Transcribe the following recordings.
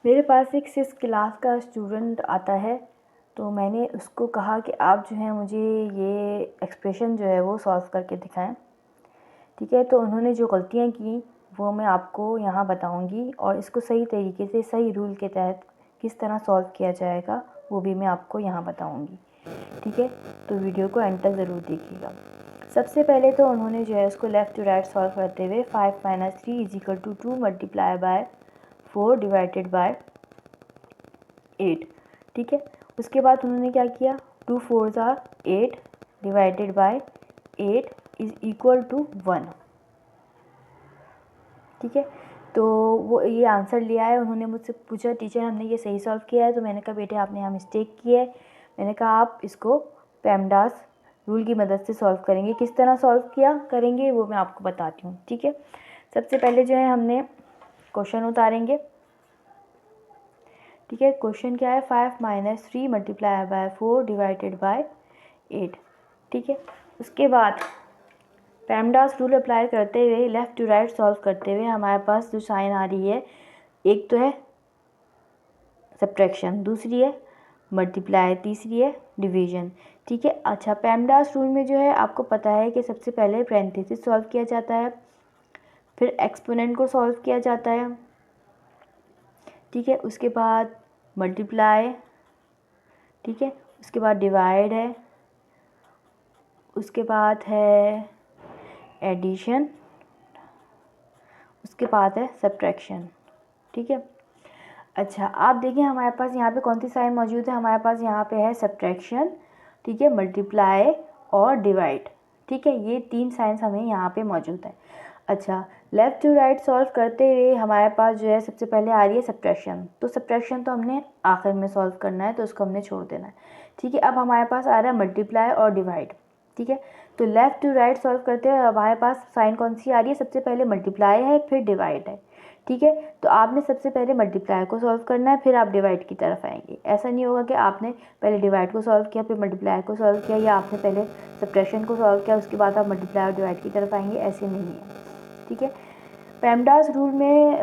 मेरे पास एक 6th class का स्टूडेंट आता है, तो मैंने उसको कहा कि आप जो है मुझे ये एक्सप्रेशन जो है वो सॉल्व करके दिखाएं। ठीक है, तो उन्होंने जो गलतियां की वो मैं आपको यहाँ बताऊंगी और इसको सही तरीके से सही रूल के तहत किस तरह सॉल्व किया जाएगा वो भी मैं आपको यहाँ बताऊंगी। ठीक है, तो वीडियो को एंड तक ज़रूर देखिएगा। सबसे पहले तो उन्होंने जो है उसको लेफ़्ट टू राइट सॉल्व करते हुए 5 - 3 = 2 मल्टीप्लाई बाय 4 डिवाइडेड बाय 8। ठीक है, उसके बाद उन्होंने क्या किया, 2 4s are 8 divided by 8 is equal to 1। ठीक है, तो वो ये आंसर लिया है। उन्होंने मुझसे पूछा टीचर हमने ये सही सॉल्व किया है, तो मैंने कहा बेटे आपने यहाँ मिस्टेक की है। मैंने कहा आप इसको पेमडास रूल की मदद से सॉल्व करेंगे। किस तरह सॉल्व किया करेंगे वो मैं आपको बताती हूँ। ठीक है, सबसे पहले जो है हमने क्वेश्चन उतारेंगे। ठीक है, क्वेश्चन क्या है, 5 - 3 मल्टीप्लाई बाय 4 डिवाइडेड बाय 8। ठीक है, उसके बाद पेमडास रूल अप्लाई करते हुए लेफ़्ट टू राइट सॉल्व करते हुए हमारे पास जो साइन आ रही है, एक तो है सब्ट्रैक्शन, दूसरी है मल्टीप्लाई, तीसरी है डिवीजन। ठीक है, अच्छा पेमडास रूल में जो है आपको पता है कि सबसे पहले पैरेंथेसिस सॉल्व किया जाता है, फिर एक्सपोनेंट को सॉल्व किया जाता है। ठीक है, उसके बाद मल्टीप्लाई, ठीक है, उसके बाद डिवाइड है, उसके बाद है एडिशन, उसके बाद है सब्ट्रैक्शन। ठीक है, अच्छा आप देखिए हमारे पास यहाँ पे कौन सी साइन मौजूद है, हमारे पास यहाँ पे है सब्ट्रैक्शन, ठीक है, मल्टीप्लाई और डिवाइड। ठीक है, ये 3 साइंस हमें यहाँ पे मौजूद है। अच्छा, लेफ़्ट टू राइट सॉल्व करते हुए हमारे पास जो है सबसे पहले आ रही है सब्ट्रैक्शन, तो सब्ट्रैक्शन तो हमने आखिर में सॉल्व करना है, तो उसको हमने छोड़ देना है। ठीक है, अब हमारे पास आ रहा है मल्टीप्लाई और डिवाइड। ठीक है, तो लेफ़्ट टू राइट सॉल्व करते हुए हमारे पास साइन कौन सी आ रही है, सबसे पहले मल्टीप्लाई है फिर डिवाइड है। ठीक है, तो आपने सबसे पहले मल्टीप्लाई को सॉल्व करना है, फिर आप डिवाइड की तरफ आएंगे। ऐसा नहीं होगा कि आपने पहले डिवाइड को सॉल्व किया फिर मल्टीप्लाई को सॉल्व किया, या आपने पहले सब्ट्रैक्शन को सॉल्व किया उसके बाद आप मल्टीप्लाई और डिवाइड की तरफ आएंगे, ऐसे नहीं है। ठीक है, पेमडास रूल में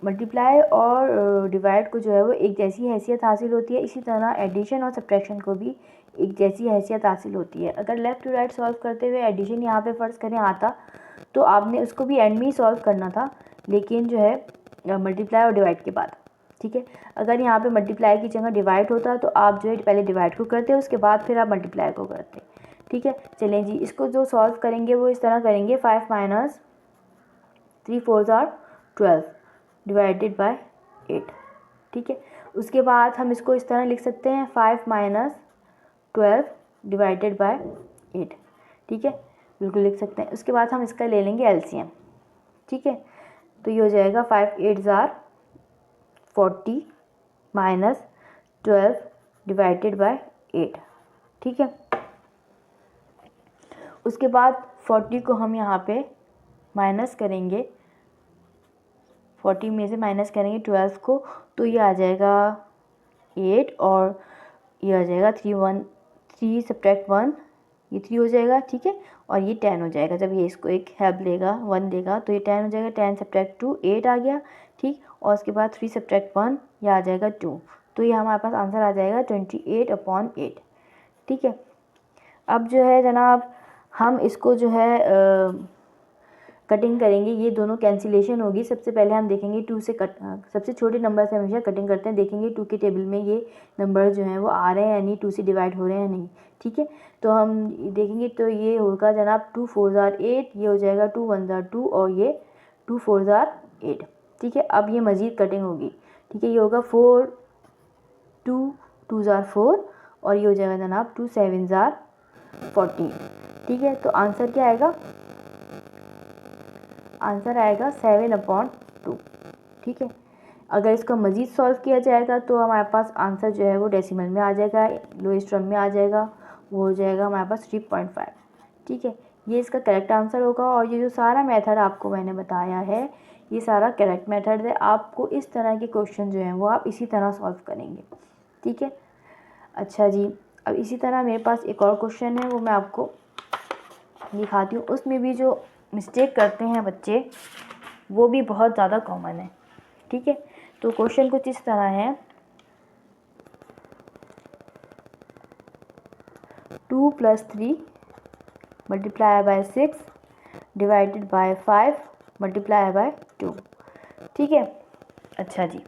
मल्टीप्लाई और डिवाइड को जो है वो एक जैसी हैसियत हासिल होती है, इसी तरह एडिशन और सब्ट्रैक्शन को भी एक जैसी हैसियत हासिल होती है। अगर लेफ़्ट टू राइट सॉल्व करते हुए एडिशन यहाँ पे फ़र्ज़ करें आता, तो आपने उसको भी एंड में ही सॉल्व करना था, लेकिन जो है मल्टीप्लाई और डिवाइड के बाद। ठीक है, अगर यहाँ पे मल्टीप्लाई की जगह डिवाइड होता तो आप जो है पहले डिवाइड को करते, उसके बाद फिर आप मल्टीप्लाई को करते। ठीक है, चलें जी, इसको जो सॉल्व करेंगे वो इस तरह करेंगे, 5 - 3 4s are 12 डिवाइडेड बाय 8। ठीक है, उसके बाद हम इसको इस तरह लिख सकते हैं, 5 - 12 डिवाइडेड बाय 8। ठीक है, बिल्कुल लिख सकते हैं। उसके बाद हम इसका ले लेंगे एलसीएम। ठीक है, तो ये हो जाएगा 5 8s are 40 - 12 डिवाइडेड बाय 8। ठीक है, उसके बाद 40 को हम यहाँ पे माइनस करेंगे, 40 में से माइनस करेंगे 12 को, तो ये आ जाएगा 8 और ये आ जाएगा 3 सब्ट्रैक्ट 1, ये 3 हो जाएगा। ठीक है, और ये 10 हो जाएगा। जब ये इसको एक हेल्प लेगा 1 देगा तो ये 10 हो जाएगा। 10 सब्ट्रैक्ट 2 8 आ गया। ठीक, और उसके बाद 3 सब्ट्रैक्ट 1 ये आ जाएगा 2, तो ये हमारे पास आंसर आ जाएगा 28/8। ठीक है, अब जो है जनाब हम इसको जो है कटिंग करेंगे, ये दोनों कैंसिलेशन होगी। सबसे पहले हम देखेंगे 2 से सबसे छोटे नंबर से हमेशा कटिंग करते हैं, देखेंगे 2 के टेबल में ये नंबर जो हैं वो आ रहे हैं या नहीं, 2 से डिवाइड हो रहे हैं या नहीं। ठीक है, तो हम देखेंगे तो ये होगा जनाब 2 4s are 8, ये हो जाएगा 2 1s are 2 और ये 2 4s are 8। ठीक है, अब ये मज़ीद कटिंग होगी। ठीक है, ये होगा 4 2 2s are 4 और ये हो जाएगा जनाब 2 7s are 14। ठीक है, तो आंसर क्या आएगा, आंसर आएगा 7/2। ठीक है, अगर इसका मज़ीद सॉल्व किया जाएगा तो हमारे पास आंसर जो है वो डेसिमल में आ जाएगा, लोएस्ट टर्म में आ जाएगा, वो हो जाएगा हमारे पास 3.5। ठीक है, ये इसका करेक्ट आंसर होगा। और ये जो सारा मेथड आपको मैंने बताया है ये सारा करेक्ट मेथड है। आपको इस तरह के क्वेश्चन जो हैं वो आप इसी तरह सॉल्व करेंगे। ठीक है, अच्छा जी, अब इसी तरह मेरे पास एक और क्वेश्चन है, वो मैं आपको दिखाती हूँ। उसमें भी जो मिस्टेक करते हैं बच्चे वो भी बहुत ज़्यादा कॉमन है। ठीक है। तो क्वेश्चन कुछ इस तरह है, 2 + 3 multiply by 6 divided by 5 multiply by 2। ठीक है। अच्छा जी,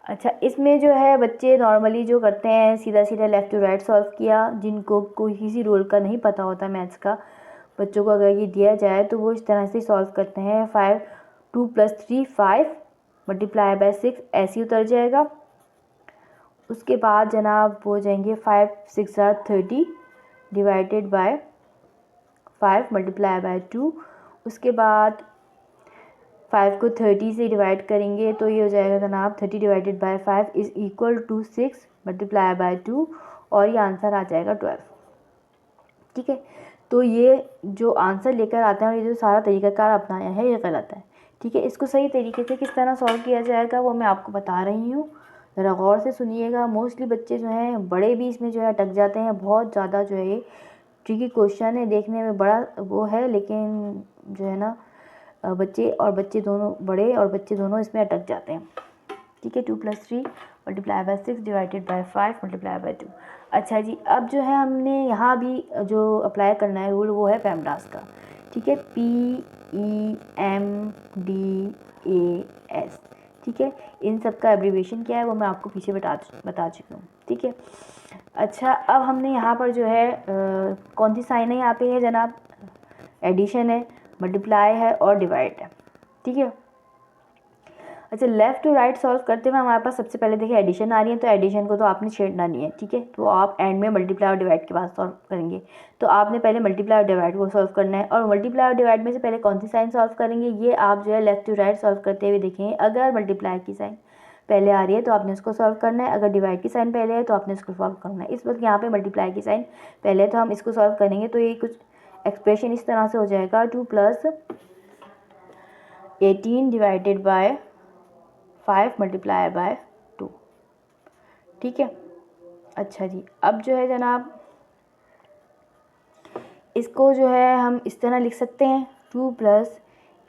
अच्छा इसमें जो है बच्चे नॉर्मली जो करते हैं सीधा सीधा लेफ़्ट टू राइट सॉल्व किया, जिनको कोई किसी रूल का नहीं पता होता मैथ्स का, बच्चों को अगर ये दिया जाए तो वो इस तरह से सॉल्व करते हैं। 2 + 3 5 मल्टीप्लाई बाय 6 ऐसे ही उतर जाएगा। उसके बाद जनाब वो जाएंगे 5 6 30 डिवाइडेड बाय 5 मल्टीप्लाई बाय 2। उसके बाद 5 को 30 से डिवाइड करेंगे तो ये हो जाएगा जनाब 30 divided by 5 is equal to 6 multiply by 2, और ये आंसर आ जाएगा 12। ठीक है। तो ये जो आंसर लेकर आते हैं और ये जो सारा तरीक़ाकार अपनाया है ये गलत है। ठीक है। इसको सही तरीके से किस तरह सॉल्व किया जाएगा वो मैं आपको बता रही हूँ, ज़रा गौर से सुनिएगा। मोस्टली बच्चे जो हैं बड़े भी इसमें जो है अटक जाते हैं, बहुत ज़्यादा जो है ये ट्रिकी क्वेश्चन है, देखने में बड़ा वो है, लेकिन जो है ना बच्चे दोनों, बड़े और बच्चे दोनों इसमें अटक जाते हैं। ठीक है। 2 + 3 multiply by 6 divided by 5 multiply by 2। अच्छा जी, अब जो है हमने यहाँ भी जो अप्लाई करना है रूल वो है पेमडास का। ठीक है, PEMDAS। ठीक है, इन सब का एब्रीविएशन क्या है वो मैं आपको पीछे बता चुकी हूँ। ठीक है। अच्छा, अब हमने यहाँ पर जो है कौन सी साइन है यहाँ पे है जनाब, एडिशन है, मल्टीप्लाई है और डिवाइड है। ठीक है। अच्छा, लेफ़्ट टू राइट सॉल्व करते हुए हमारे पास सबसे पहले देखिए एडिशन आ रही है, तो एडिशन को तो आपने छेड़ना नहीं है। ठीक है। तो आप एंड में मल्टीप्लाई और डिवाइड के बाद सॉल्व करेंगे, तो आपने पहले मल्टीप्लाई और डिवाइड को सॉल्व करना है, और मल्टीप्लाई और डिवाइड में से पहले कौन सी साइन सॉल्व करेंगे ये आप जो है लेफ़्ट टू राइट सॉल्व करते हुए देखेंगे। अगर मल्टीप्लाई की साइन पहले आ रही है तो आपने उसको सॉल्व करना है, अगर डिवाइड की साइन पहले है तो आपने इसको सॉल्व करना है। इस वक्त यहाँ पे मल्टीप्लाई की साइन पहले, तो हम इसको सॉल्व करेंगे तो ये कुछ एक्सप्रेशन इस तरह से हो जाएगा, 2 + 18 डिवाइडेड बाय 5 मल्टीप्लाई बाय 2। ठीक है। अच्छा जी, अब जो है जनाब इसको जो है हम इस तरह लिख सकते हैं, 2 +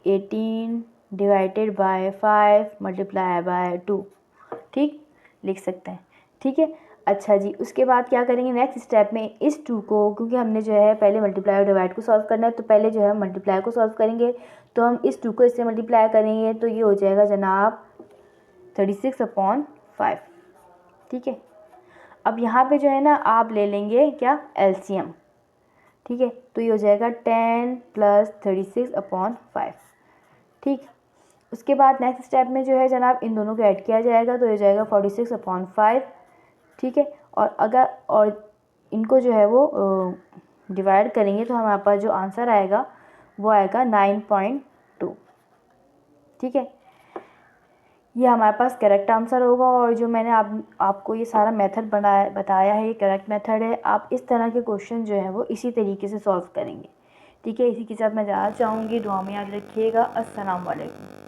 18 डिवाइडेड बाय 5 मल्टीप्लाई बाय 2। ठीक, लिख सकते हैं। ठीक है। अच्छा जी, उसके बाद क्या करेंगे नेक्स्ट स्टेप में, इस 2 को, क्योंकि हमने जो है पहले मल्टीप्लाई और डिवाइड को सॉल्व करना है, तो पहले जो है मल्टीप्लाई को सॉल्व करेंगे, तो हम इस 2 को इससे मल्टीप्लाई करेंगे तो ये हो जाएगा जनाब 36/5। ठीक है। अब यहाँ पे जो है ना आप ले लेंगे क्या, एलसीएम। ठीक है। तो ये हो जाएगा 10 + 36/5। ठीक। उसके बाद नेक्स्ट स्टेप में जो है जनाब इन दोनों को ऐड किया जाएगा, तो ये हो जाएगा 46/5। ठीक है। और इनको जो है वो डिवाइड करेंगे तो हमारे पास जो आंसर आएगा वो आएगा 9.2। ठीक है। ये हमारे पास करेक्ट आंसर होगा, और जो मैंने आपको ये सारा मेथड बताया है ये करेक्ट मेथड है। आप इस तरह के क्वेश्चन जो है वो इसी तरीके से सॉल्व करेंगे। ठीक है। इसी के साथ मैं जाना चाहूँगी, दुआ में याद रखिएगा। अस्सलाम वालेकुम।